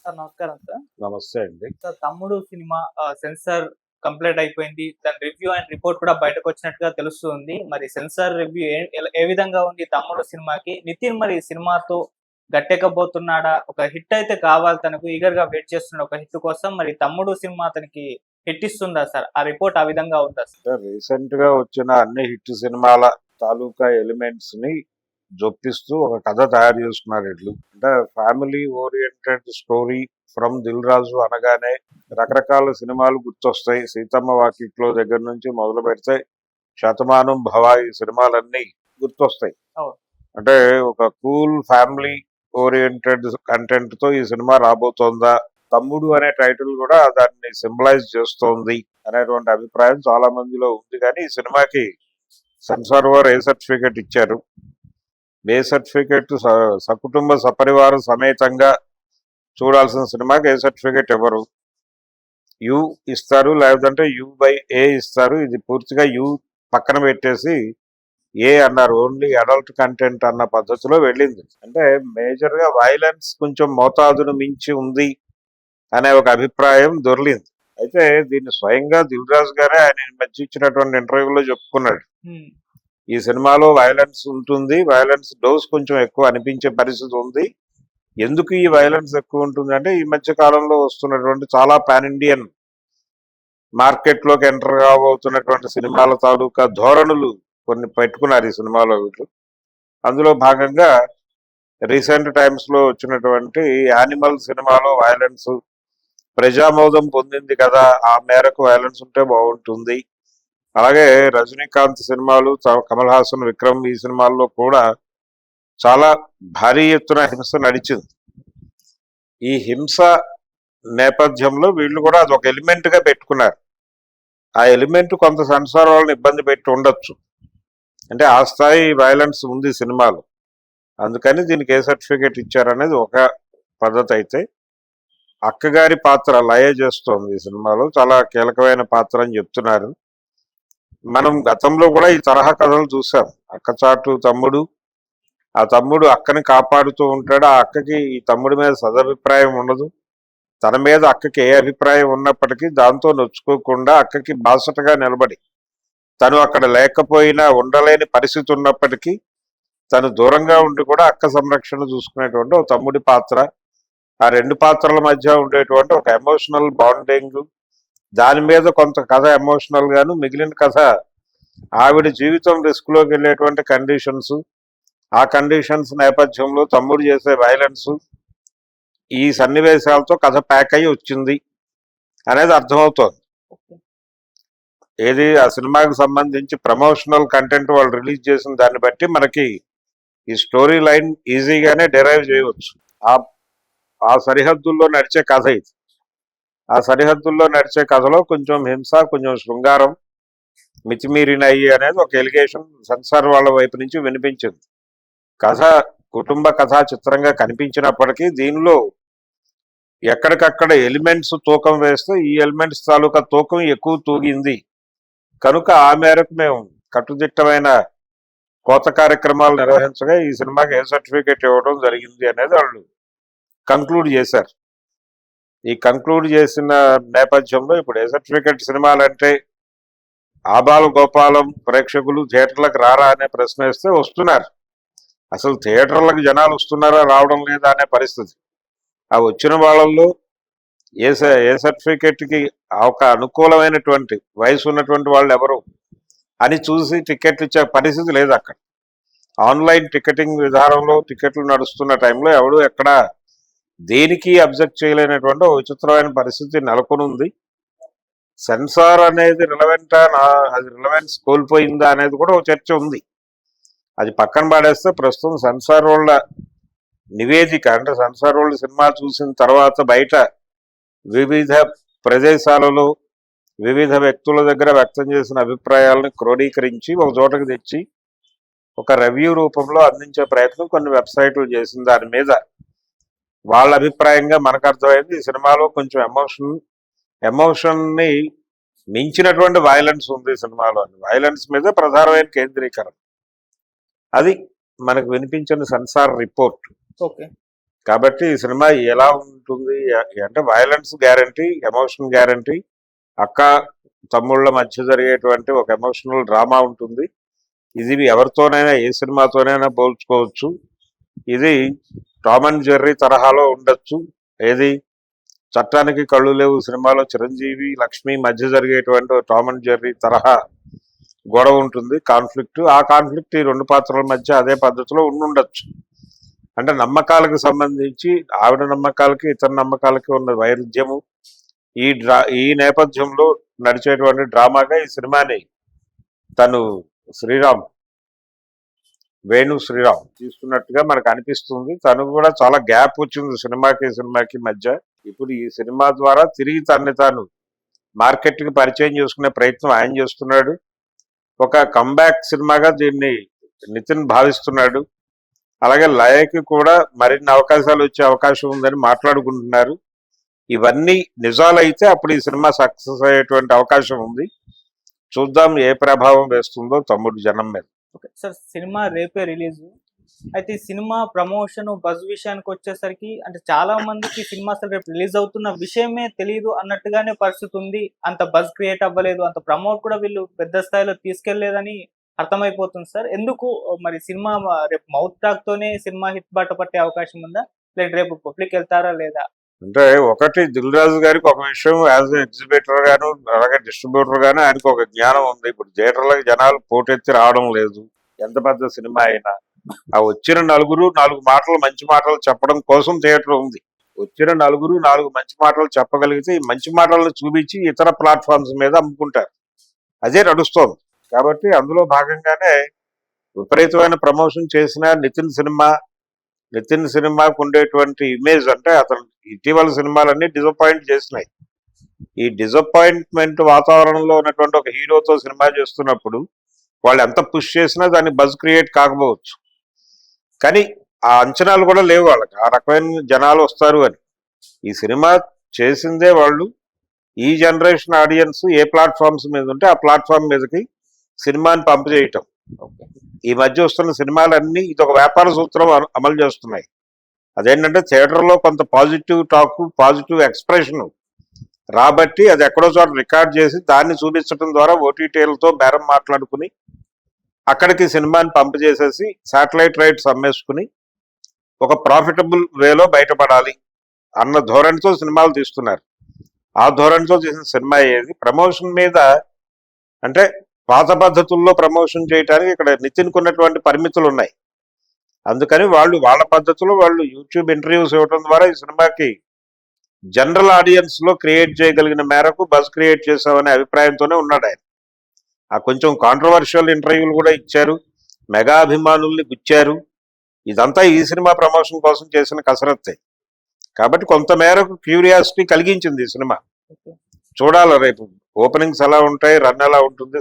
Sir నమస్కారం sir. నమస్తే అండి. సార్ 'తమ్ముడు' సినిమా సెన్సార్ కంప్లీట్ అయిపోయింది. దాని రివ్యూ అండ్ రిపోర్ట్ కూడా బయటకొచ్చినట్టుగా తెలుస్తుంది. మరి సెన్సార్ రివ్యూ ఏ విధంగా ఉంది 'తమ్ముడు' సినిమాకి? నితిన్ మరి ఈ సినిమాతో గట్టెక్కబోతున్నాడా? ఒక హిట్ అయితే కావాలి తనకు ఈగర్‌గా వెయిట్ చేస్తున్నాడు ఒక హిట్ కోసం. మరి 'తమ్ముడు' సినిమా అతనికి హిట్ ఇస్తుందా సార్? ఆ రిపోర్ట్ ఆ విధంగా ఉందా సార్? రీసెంట్ గా వచ్చిన అన్ని హిట్ సినిమాల తాలూకా ఎలిమెంట్స్ ని జొప్పిస్తూ ఒక కథ తయారు చేసుకున్నారు వీళ్ళు. అంటే family oriented story from Dil Raju అనగానే రకరకాల సినిమాలు గుర్తొస్తాయి. సీతమ్మ వాకిట్లో దగ్గర నుంచి మొదలు పెడితే శతమానం భవ ఈ సినిమాలన్నీ గుర్తొస్తాయి. అవును. అంటే ఒక కూల్ ఫ్యామిలీ ఓరియంటెడ్ కంటెంట్ తో ఈ సినిమా రాబోతోందా, తమ్ముడు అనే టైటిల్ కూడా దాన్ని సింబలైజ్ చేస్తోంది అనేటువంటి అభిప్రాయం చాలా మందిలో ఉంది. కానీ ఈ సినిమాకి సెన్సార్ వారు ఏ సర్టిఫికేట్ ఇచ్చారు? ఏ సర్టిఫికేట్ సకుటుంబ సపరివార సమేతంగా చూడాల్సిన సినిమాకి ఏ సర్టిఫికేట్ ఎవరు? యు ఇస్తారు, లేదంటే U/A ఇస్తారు. ఇది పూర్తిగా యు పక్కన పెట్టేసి ఏ అన్నారు. ఓన్లీ అడల్ట్ కంటెంట్ అన్న పద్ధతిలో వెళ్ళింది. అంటే మేజర్ గా వైలెన్స్ కొంచెం మోతాదును మించి ఉంది అనే ఒక అభిప్రాయం దొర్లింది. అయితే దీన్ని స్వయంగా దిల్ రాజు గారే ఆయన మధ్య ఇచ్చినటువంటి ఇంటర్వ్యూలో చెప్పుకున్నాడు. ఈ సినిమాలో వైలెన్స్ ఉంటుంది, వైలెన్స్ డోస్ కొంచెం ఎక్కువ అనిపించే పరిస్థితి ఉంది. ఎందుకు ఈ వైలెన్స్ ఎక్కువ ఉంటుంది అంటే ఈ మధ్య కాలంలో వస్తున్నటువంటి చాలా పాన్ ఇండియన్ మార్కెట్ లోకి ఎంటర్ కాబోతున్నటువంటి సినిమాల తాలూకా ధోరణులు కొన్ని పెట్టుకున్నారు ఈ సినిమాలో వీళ్ళు. అందులో భాగంగా రీసెంట్ టైమ్స్ లో వచ్చినటువంటి యానిమల్ సినిమాలో వైలెన్స్ ప్రజామోదం పొందింది కదా, ఆ మేరకు వైలెన్స్ ఉంటే బాగుంటుంది. అలాగే రజనీకాంత్ సినిమాలు, కమల్ హాసన్, విక్రమ్ ఈ సినిమాల్లో కూడా చాలా భారీ ఎత్తున హింస నడిచింది. ఈ హింస నేపథ్యంలో వీళ్ళు కూడా అది ఒక ఎలిమెంట్ గా పెట్టుకున్నారు. ఆ ఎలిమెంట్ కొంత సెన్సార్ వాళ్ళని ఇబ్బంది పెట్టి ఉండొచ్చు. అంటే ఆ స్థాయి వైలెన్స్ ఉంది సినిమాలో, అందుకని దీనికి ఏ సర్టిఫికేట్ ఇచ్చారనేది ఒక పద్ధతి. అయితే అక్కగారి పాత్ర లయ చేస్తోంది ఈ సినిమాలో, చాలా కీలకమైన పాత్ర అని చెప్తున్నారు. మనం గతంలో కూడా ఈ తరహా కథలు చూసాం. అక్కచాటు తమ్ముడు, ఆ తమ్ముడు అక్కని కాపాడుతూ ఉంటాడు. ఆ అక్కకి ఈ తమ్ముడి మీద సదభిప్రాయం ఉండదు. తన మీద అక్కకి ఏ అభిప్రాయం ఉన్నప్పటికీ దాంతో నొచ్చుకోకుండా అక్కకి బాసటగా నిలబడి, తను అక్కడ లేకపోయినా ఉండలేని పరిస్థితి ఉన్నప్పటికీ తను దూరంగా ఉండి కూడా అక్క సంరక్షణ చూసుకునేటువంటి ఒక తమ్ముడి పాత్ర. ఆ రెండు పాత్రల మధ్య ఉండేటువంటి ఒక ఎమోషనల్ బాండింగ్, దాని మీద కొంత కథ ఎమోషనల్ గాను, మిగిలిన కథ ఆవిడ జీవితం రిస్క్ లోకి వెళ్ళేటువంటి కండిషన్స్, ఆ కండిషన్స్ నేపథ్యంలో తమ్ముడు చేసే వైలెన్స్, ఈ సన్నివేశాలతో కథ ప్యాక్ అయ్యి వచ్చింది అనేది అర్థమవుతోంది. ఏది ఆ సినిమాకి సంబంధించి ప్రమోషనల్ కంటెంట్ వాళ్ళు రిలీజ్ చేసిన దాన్ని బట్టి మనకి ఈ స్టోరీ లైన్ ఈజీగానే డెరైవ్ చేయవచ్చు. ఆ సరిహద్దుల్లో నడిచే కథ ఇది. ఆ సరిహద్దుల్లో నడిచే కథలో కొంచెం హింస, కొంచెం శృంగారం మితిమీరినాయి అనేది ఒక ఎలిగేషన్ సెన్సార్ వాళ్ళ వైపు నుంచి వినిపించింది. కథ కుటుంబ కథా చిత్రంగా కనిపించినప్పటికీ దీనిలో ఎక్కడికక్కడ ఎలిమెంట్స్ తూకం వేస్తే ఈ ఎలిమెంట్స్ తాలూకా తూకం ఎక్కువ తూగింది కనుక ఆ మేరకు మేము కట్టుదిట్టమైన కోత కార్యక్రమాలు నిర్వహించగా ఈ సినిమాకి ఏ సర్టిఫికేట్ ఇవ్వడం జరిగింది అనేది వాళ్ళు కంక్లూడ్ చేశారు. ఈ కంక్లూడ్ చేసిన నేపథ్యంలో ఇప్పుడు ఏ సర్టిఫికేట్ సినిమాలంటే ఆబాల గోపాలం ప్రేక్షకులు థియేటర్లకు రారా అనే ప్రశ్న వేస్తే వస్తున్నారు. అసలు థియేటర్లకు జనాలు వస్తున్నారా, రావడం లేదా అనే పరిస్థితి. ఆ వచ్చిన వాళ్ళల్లో ఏ సర్టిఫికేట్కి ఒక అనుకూలమైనటువంటి వయసు ఉన్నటువంటి వాళ్ళు ఎవరు అని చూసి టికెట్లు ఇచ్చే పరిస్థితి లేదు అక్కడ. ఆన్లైన్ టికెటింగ్ విధానంలో టికెట్లు నడుస్తున్న టైంలో ఎవడు ఎక్కడ దేనికి అబ్జెక్ట్ చేయలేనటువంటి ఒక విచిత్రమైన పరిస్థితి నెలకొని ఉంది. సెన్సార్ అనేది రిలవెంటా, అది రిలవెన్స్ కోల్పోయిందా అనేది కూడా ఒక చర్చ ఉంది. అది పక్కన పడేస్తే ప్రస్తుతం సెన్సార్ వాళ్ళ నివేదిక, అంటే సెన్సార్ వాళ్ళు సినిమా చూసిన తర్వాత బయట వివిధ ప్రదేశాలలో వివిధ వ్యక్తుల దగ్గర వ్యక్తం చేసిన అభిప్రాయాలను క్రోడీకరించి ఒక చోటకు తెచ్చి ఒక రివ్యూ రూపంలో అందించే ప్రయత్నం కొన్ని వెబ్సైట్లు చేసిన దాని మీద వాళ్ళ అభిప్రాయంగా మనకు అర్థమైంది ఈ సినిమాలో కొంచెం ఎమోషన్ని మించినటువంటి వైలెన్స్ ఉంది సినిమాలో. వైలెన్స్ మీద ప్రధానమైన కేంద్రీకరణ అది మనకు వినిపించిన సెన్సార్ రిపోర్ట్. ఓకే. కాబట్టి ఈ సినిమా ఎలా ఉంటుంది అంటే వైలెన్స్ గ్యారంటీ, ఎమోషన్ గ్యారంటీ, అక్క తమ్ముళ్ళ మధ్య జరిగేటువంటి ఒక ఎమోషనల్ డ్రామా ఉంటుంది. ఇది ఎవరితోనైనా ఏ సినిమాతోనైనా పోల్చుకోవచ్చు. ఇది టామ్ అండ్ జెర్రీ తరహాలో ఉండొచ్చు. ఏది చట్టానికి కళ్ళు లేవు సినిమాలో చిరంజీవి లక్ష్మి మధ్య జరిగేటువంటి టామ్ అండ్ జెర్రీ తరహా గొడవ ఉంటుంది, కాన్ఫ్లిక్ట్. ఆ కాన్ఫ్లిక్ట్ ఈ రెండు పాత్రల మధ్య అదే పద్ధతిలో ఉండొచ్చు. అంటే నమ్మకాలకు సంబంధించి ఆవిడ నమ్మకాలకి ఇతర నమ్మకాలకి ఉన్న వైరుధ్యము ఈ నేపథ్యంలో నడిచేటువంటి డ్రామాగా ఈ సినిమాని తను వేణు శ్రీరామ్ తీసుకున్నట్టుగా మనకు అనిపిస్తుంది. తను కూడా చాలా గ్యాప్ వచ్చింది సినిమాకి మధ్య. ఇప్పుడు ఈ సినిమా ద్వారా తిరిగి తనని తాను మార్కెట్ కి పరిచయం చేసుకునే ప్రయత్నం ఆయన చేస్తున్నాడు. ఒక కంబ్యాక్ సినిమాగా దీన్ని నితిన్ భావిస్తున్నాడు. అలాగే లయకి కూడా మరిన్ని అవకాశాలు వచ్చే అవకాశం ఉందని మాట్లాడుకుంటున్నారు. ఇవన్నీ నిజాలైతే అప్పుడు ఈ సినిమా సక్సెస్ అయ్యేటువంటి అవకాశం ఉంది. చూద్దాం ఏ ప్రభావం వేస్తుందో తమ్ముడు జనం మీద. ఓకే సార్, సినిమా రేపే రిలీజ్. అయితే ఈ సినిమా ప్రమోషన్ బజ్ విషయానికి వచ్చేసరికి అంటే చాలా మందికి సినిమా అసలు రేపు రిలీజ్ అవుతున్న విషయమే తెలియదు అన్నట్టుగానే పరిస్థితి ఉంది. అంత బజ్ క్రియేట్ అవ్వలేదు, అంత ప్రమోట్ కూడా వీళ్ళు పెద్ద స్థాయిలో తీసుకెళ్లేదని అర్థమైపోతుంది సార్. ఎందుకు మరి సినిమా రేపు మౌత్ టాక్ తోనే సినిమా హిట్ బాట పట్టే అవకాశం ఉందా, లేదా రేపు పబ్లిక్ వెళ్తారా లేదా? అంటే ఒకటి, దిల్ రాజు గారికి ఒక విషయం యాజ్ ఎగ్జిబిటర్ గాను అలాగే డిస్ట్రిబ్యూటర్ గాను ఆయనకు ఒక జ్ఞానం ఉంది. ఇప్పుడు థియేటర్లకు జనాలు పోటెత్తి రావడం లేదు. ఎంత పెద్ద సినిమా అయినా ఆ వచ్చిన నలుగురు 4 మాటలు మంచి మాటలు చెప్పడం కోసం థియేటర్ ఉంది. వచ్చిన నలుగురు 4 మంచి మాటలు చెప్పగలిగితే ఈ మంచి మాటలను చూపించి ఇతర ప్లాట్ఫామ్స్ మీద అమ్ముకుంటారు. అదే నడుస్తోంది. కాబట్టి అందులో భాగంగానే విపరీతమైన ప్రమోషన్ చేసిన నితిన్ సినిమాకు ఉండేటువంటి ఇమేజ్ అంటే అతను ఇటీవల సినిమాలన్నీ డిసప్పాయింట్ చేసినాయి. ఈ డిసప్పాయింట్మెంట్ వాతావరణంలో ఉన్నటువంటి ఒక హీరోతో సినిమా చేస్తున్నప్పుడు వాళ్ళు ఎంత పుష్ చేసినా దాన్ని బజ్ క్రియేట్ కాకపోవచ్చు. కానీ ఆ అంచనాలు కూడా లేవు వాళ్ళకి, ఆ రకమైన జనాలు వస్తారు అని. ఈ సినిమా చేసిందే వాళ్ళు ఈ జనరేషన్ ఆడియన్స్ ఏ ప్లాట్ఫామ్స్ మీద ఉంటే ఆ ప్లాట్ఫామ్ మీదకి సినిమాని పంపు చేయటం. ఈ మధ్య వస్తున్న సినిమాలన్నీ ఇది ఒక వ్యాపార సూత్రం అమలు చేస్తున్నాయి. అదేంటంటే థియేటర్లో కొంత పాజిటివ్ టాక్, పాజిటివ్ ఎక్స్ప్రెషన్ రాబట్టి అది ఎక్కడో చోట రికార్డ్ చేసి దాన్ని చూపించడం ద్వారా ఓటీటీలతో బేరం మాట్లాడుకుని అక్కడికి సినిమాని పంపు చేసేసి శాటిలైట్ రైట్స్ అమ్మేసుకుని ఒక ప్రాఫిటబుల్ వేలో బయటపడాలి అన్న ధోరణితో సినిమాలు తీస్తున్నారు. ఆ ధోరణితో చేసిన సినిమా ఏది? ప్రమోషన్ మీద అంటే పాత పద్ధతుల్లో ప్రమోషన్ చేయడానికి ఇక్కడ నితిన్కు ఉన్నటువంటి పరిమితులు ఉన్నాయి. అందుకని వాళ్ళ పద్ధతిలో వాళ్ళు యూట్యూబ్ ఇంటర్వ్యూస్ ఇవ్వడం ద్వారా ఈ సినిమాకి జనరల్ ఆడియన్స్ లో క్రియేట్ చేయగలిగిన మేరకు బజ్ క్రియేట్ చేసామనే అభిప్రాయంతోనే ఉన్నాడు ఆయన. ఆ కొంచెం కాంట్రవర్షియల్ ఇంటర్వ్యూలు కూడా ఇచ్చారు, మెగా అభిమానుల్ని గుచ్చారు. ఇదంతా ఈ సినిమా ప్రమోషన్ కోసం చేసిన కసరత్తే. కాబట్టి కొంత మేరకు క్యూరియాసిటీ కలిగించింది ఈ సినిమా. చూడాలి రేపు ఓపెనింగ్స్ ఎలా ఉంటాయి, రన్ ఎలా ఉంటుంది.